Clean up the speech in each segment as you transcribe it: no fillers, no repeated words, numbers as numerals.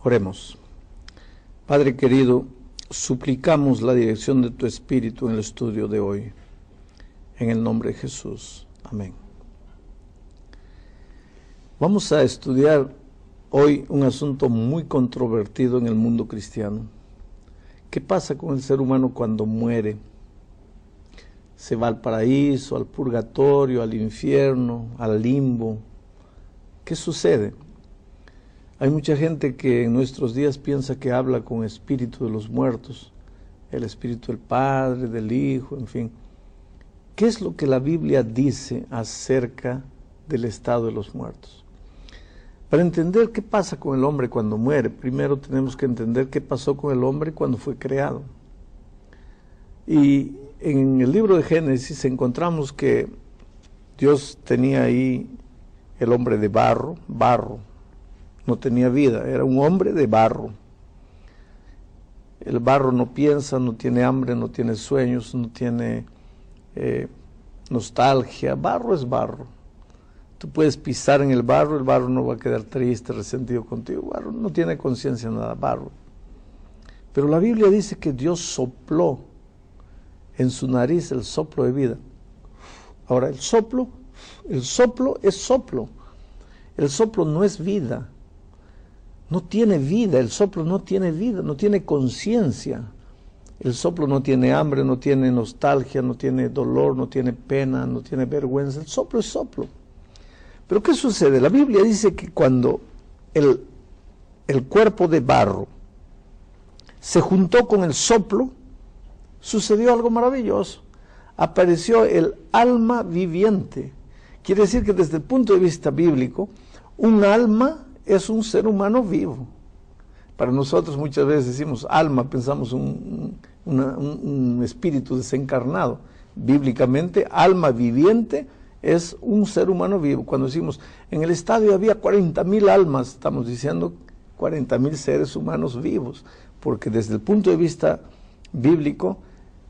Oremos. Padre querido, suplicamos la dirección de tu Espíritu en el estudio de hoy. En el nombre de Jesús. Amén. Vamos a estudiar hoy un asunto muy controvertido en el mundo cristiano. ¿Qué pasa con el ser humano cuando muere? ¿Se va al paraíso, al purgatorio, al infierno, al limbo? ¿Qué sucede? Hay mucha gente que en nuestros días piensa que habla con espíritu de los muertos, el espíritu del Padre, del Hijo, en fin. ¿Qué es lo que la Biblia dice acerca del estado de los muertos? Para entender qué pasa con el hombre cuando muere, primero tenemos que entender qué pasó con el hombre cuando fue creado. Y en el libro de Génesis encontramos que Dios tenía ahí el hombre de barro, no tenía vida, era un hombre de barro. El barro no piensa, no tiene hambre, no tiene sueños, no tiene nostalgia. Barro es barro. Tú puedes pisar en el barro no va a quedar triste, resentido contigo. Barro no tiene conciencia de nada, barro. Pero la Biblia dice que Dios sopló en su nariz el soplo de vida. Ahora, el soplo es soplo. El soplo no es vida. No tiene vida, el soplo no tiene vida, no tiene conciencia. El soplo no tiene hambre, no tiene nostalgia, no tiene dolor, no tiene pena, no tiene vergüenza. El soplo es soplo. Pero ¿qué sucede? La Biblia dice que cuando el cuerpo de barro se juntó con el soplo, sucedió algo maravilloso. Apareció el alma viviente. Quiere decir que desde el punto de vista bíblico, un alma es un ser humano vivo. Para nosotros muchas veces decimos alma, pensamos un espíritu desencarnado. Bíblicamente, alma viviente es un ser humano vivo. Cuando decimos, en el estadio había 40,000 almas, estamos diciendo 40,000 seres humanos vivos, porque desde el punto de vista bíblico,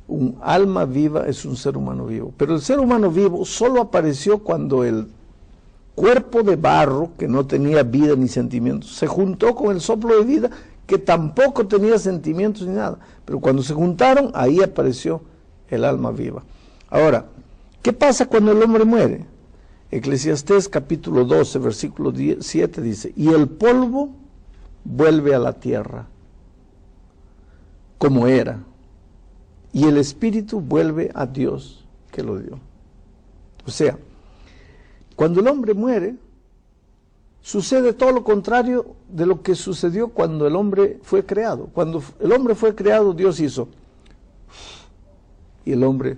un alma viva es un ser humano vivo. Pero el ser humano vivo solo apareció cuando el cuerpo de barro, que no tenía vida ni sentimientos, se juntó con el soplo de vida, que tampoco tenía sentimientos ni nada. Pero cuando se juntaron, ahí apareció el alma viva. Ahora, ¿qué pasa cuando el hombre muere? Eclesiastés capítulo 12, versículo 7 dice, y el polvo vuelve a la tierra, como era, y el espíritu vuelve a Dios que lo dio. O sea, cuando el hombre muere, sucede todo lo contrario de lo que sucedió cuando el hombre fue creado. Cuando el hombre fue creado, Dios hizo, y el hombre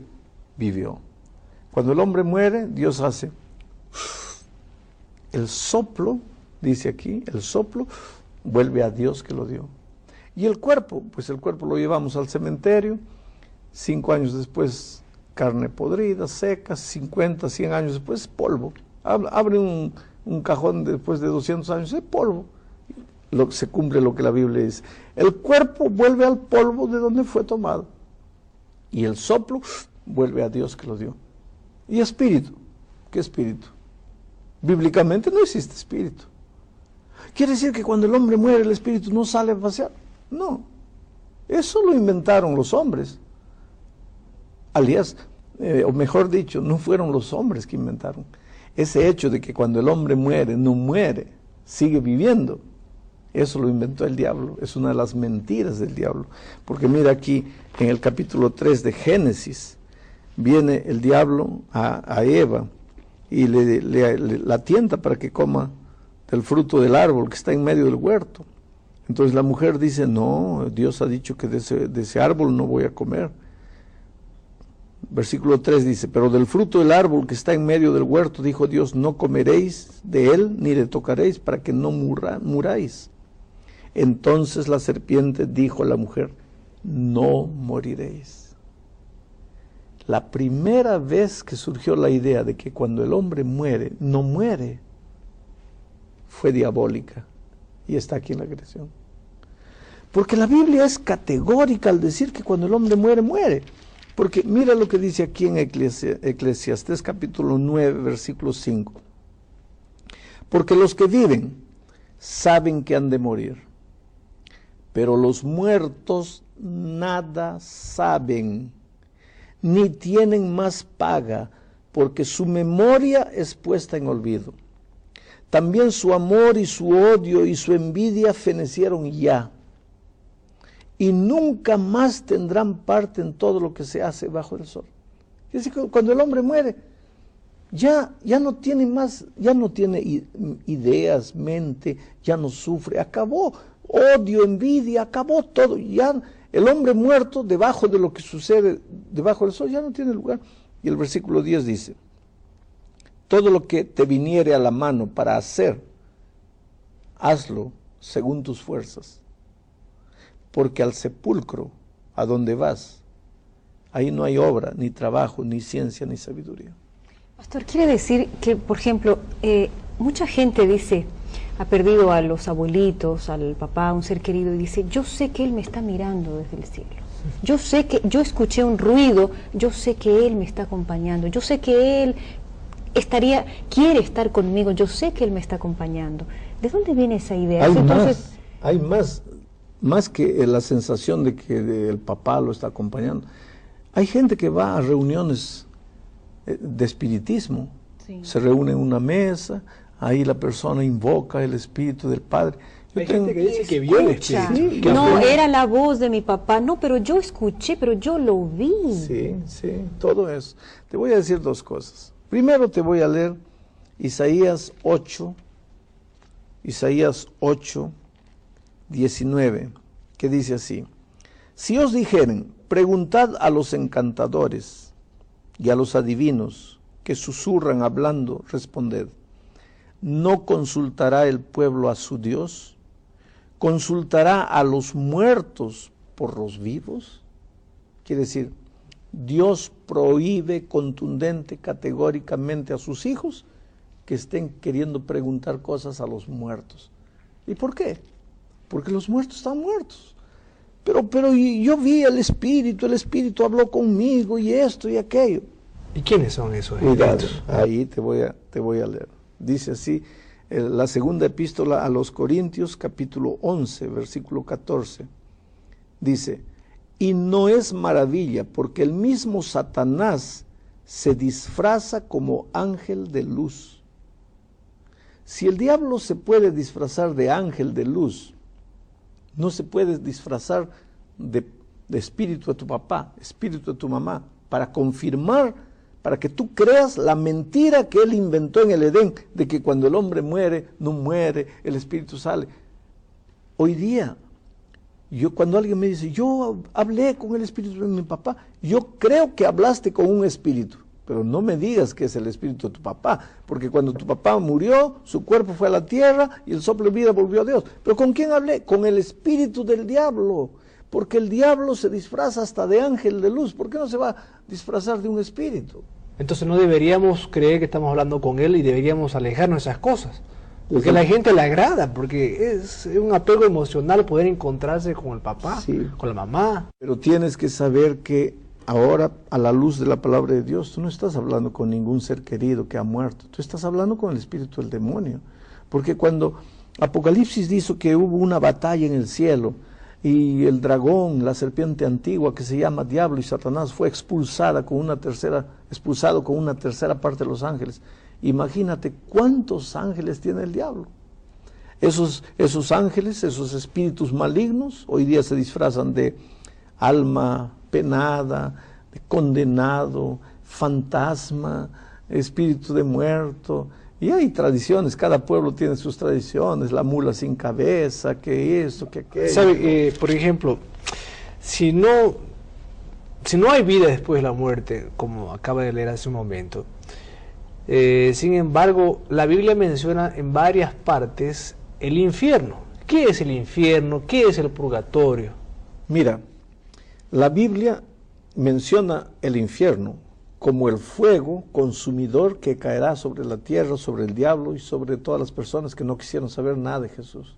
vivió. Cuando el hombre muere, Dios hace el soplo, dice aquí, el soplo vuelve a Dios que lo dio. Y el cuerpo, pues el cuerpo lo llevamos al cementerio, 5 años después carne podrida, seca, 50, 100 años después polvo. Abre un cajón después de 200 años, es polvo. Se cumple lo que la Biblia dice. El cuerpo vuelve al polvo de donde fue tomado. Y el soplo vuelve a Dios que lo dio. ¿Y espíritu? ¿Qué espíritu? Bíblicamente no existe espíritu. ¿Quiere decir que cuando el hombre muere el espíritu no sale a pasear? No. Eso lo inventaron los hombres. Aliás, o mejor dicho, no fueron los hombres que inventaron. Ese hecho de que cuando el hombre muere, no muere, sigue viviendo, eso lo inventó el diablo, es una de las mentiras del diablo. Porque mira aquí, en el capítulo 3 de Génesis, viene el diablo a Eva y la tienta para que coma del fruto del árbol que está en medio del huerto. Entonces la mujer dice, no, Dios ha dicho que de ese árbol no voy a comer. Versículo 3 dice, pero del fruto del árbol que está en medio del huerto, dijo Dios, no comeréis de él, ni le tocaréis, para que no muráis. Entonces la serpiente dijo a la mujer, no moriréis. La primera vez que surgió la idea de que cuando el hombre muere, no muere, fue diabólica, y está aquí en la creación. Porque la Biblia es categórica al decir que cuando el hombre muere, muere. Porque mira lo que dice aquí en Eclesiastés capítulo 9, versículo 5. Porque los que viven saben que han de morir, pero los muertos nada saben, ni tienen más paga, porque su memoria es puesta en olvido. También su amor y su odio y su envidia fenecieron ya, y nunca más tendrán parte en todo lo que se hace bajo el sol. Es decir, cuando el hombre muere, ya no tiene más, ya no tiene ideas, mente, ya no sufre, acabó, odio, envidia, acabó todo, ya el hombre muerto debajo de lo que sucede debajo del sol ya no tiene lugar. Y el versículo 10 dice, todo lo que te viniere a la mano para hacer, hazlo según tus fuerzas, porque al sepulcro, a donde vas, ahí no hay obra, ni trabajo, ni ciencia, ni sabiduría. Pastor, quiere decir que, por ejemplo, mucha gente dice, ha perdido a los abuelitos, al papá, un ser querido, y dice, yo sé que Él me está mirando desde el cielo. Yo sé que, yo escuché un ruido, yo sé que Él me está acompañando, yo sé que Él quiere estar conmigo, yo sé que Él me está acompañando. ¿De dónde viene esa idea? Hay más que la sensación de que el papá lo está acompañando. Hay gente que va a reuniones de espiritismo, sí. Se reúne en una mesa, ahí la persona invoca el espíritu del Padre. Hay gente que dice que vio el espíritu. Sí, no, era la voz de mi papá, no, pero yo escuché, pero yo lo vi. Sí, todo eso. Te voy a decir dos cosas. Primero te voy a leer Isaías 8, 19, que dice así, si os dijeren, preguntad a los encantadores y a los adivinos que susurran hablando, responded, ¿no consultará el pueblo a su Dios? ¿Consultará a los muertos por los vivos? Quiere decir, Dios prohíbe contundente, categóricamente a sus hijos que estén queriendo preguntar cosas a los muertos. ¿Y por qué? Porque los muertos están muertos. Pero yo vi el Espíritu habló conmigo y esto y aquello. ¿Y quiénes son esos espíritus? Ahí te voy a leer. Dice así, la segunda epístola a los Corintios, capítulo 11, versículo 14. Dice, y no es maravilla, porque el mismo Satanás se disfraza como ángel de luz. Si el diablo se puede disfrazar de ángel de luz, no se puede disfrazar de espíritu de tu papá, espíritu de tu mamá, para confirmar, para que tú creas la mentira que él inventó en el Edén, de que cuando el hombre muere, no muere, el espíritu sale. Hoy día, cuando alguien me dice, yo hablé con el espíritu de mi papá, yo creo que hablaste con un espíritu, pero no me digas que es el espíritu de tu papá, porque cuando tu papá murió, su cuerpo fue a la tierra y el soplo de vida volvió a Dios. ¿Pero con quién hablé? Con el espíritu del diablo, porque el diablo se disfraza hasta de ángel de luz. ¿Por qué no se va a disfrazar de un espíritu? Entonces no deberíamos creer que estamos hablando con él y deberíamos alejarnos de esas cosas. Porque a la gente le agrada, porque es un apego emocional poder encontrarse con el papá, sí, con la mamá. Pero tienes que saber que ahora, a la luz de la palabra de Dios, tú no estás hablando con ningún ser querido que ha muerto, tú estás hablando con el espíritu del demonio. Porque cuando Apocalipsis dice que hubo una batalla en el cielo, y el dragón, la serpiente antigua que se llama Diablo y Satanás, fue expulsado con una tercera parte de los ángeles. Imagínate cuántos ángeles tiene el diablo. Esos ángeles, esos espíritus malignos, hoy día se disfrazan de alma penada, de condenado, fantasma, espíritu de muerto. Y hay tradiciones, cada pueblo tiene sus tradiciones, la mula sin cabeza, que esto, que aquello. ¿Sabe? Por ejemplo, si no hay vida después de la muerte, como acaba de leer hace un momento, sin embargo, la Biblia menciona en varias partes el infierno. ¿Qué es el infierno? ¿Qué es el purgatorio? Mira, la Biblia menciona el infierno como el fuego consumidor que caerá sobre la tierra, sobre el diablo y sobre todas las personas que no quisieron saber nada de Jesús.